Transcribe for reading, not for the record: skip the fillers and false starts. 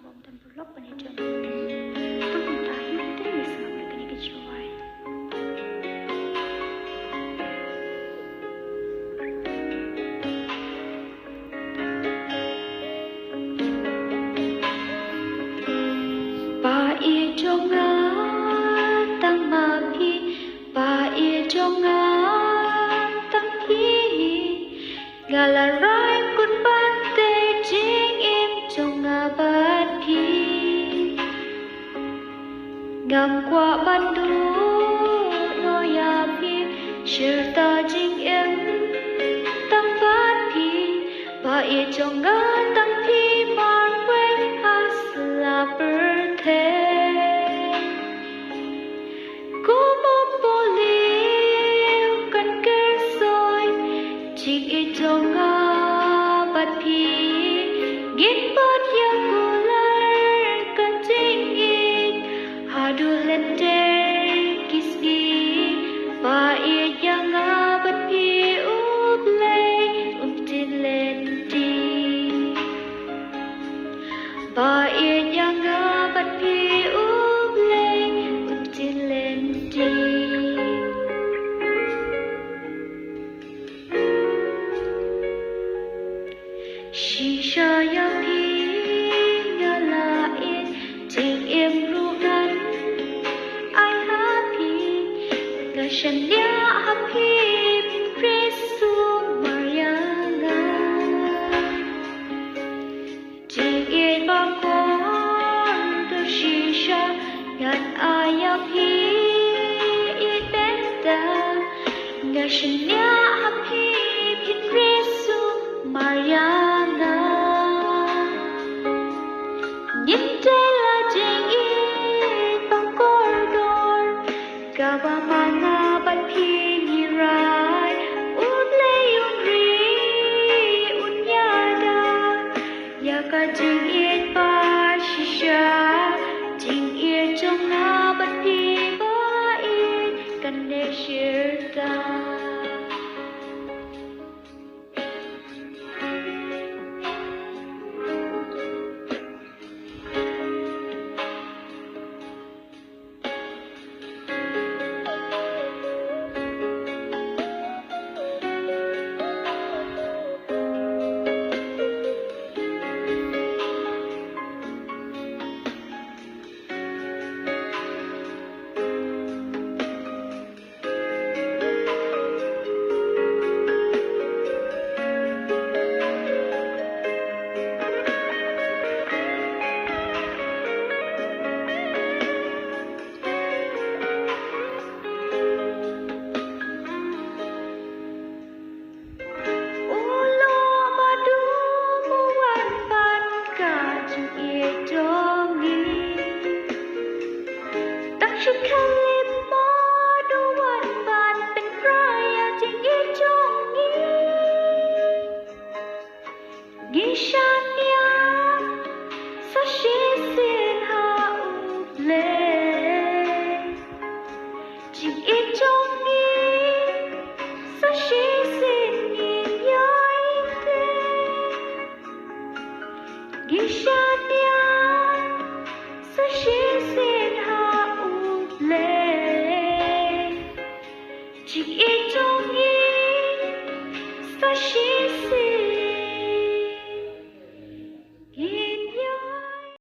bom tan blok pani chan tu kun ta hi te ni sa ma kani ke chwai ba e chong a tang ma phi ba e chong a tang phi gala rai kun ban te jing em chong a ban phi ngam qua ban du no ya phi shir ta jing em tang ban phi ba e chong a tang phi mar we has la birthday Jonga bat phi gin bat ya kular kan jingin hadu lente kisgi ba e yanga bat phi uble umtilenti ba e yanga bat phi uble umtilenti Shisha ya phi ya la in ting em ru nan I happy ga shan ya happy Presu Mariana ting e ba kon to shisha yan aya phi it beta ga shan ya happy Presu Mariana Nintela jing it bang corridor Gaba mga bat pili rai Uble yung ri unyada Yaka jing it pa shisha Jing it jong na bat pi ba it Kande shirta Gishanya sa shisin ha uble Jing itong ni sa shisin yin yaite Gishanya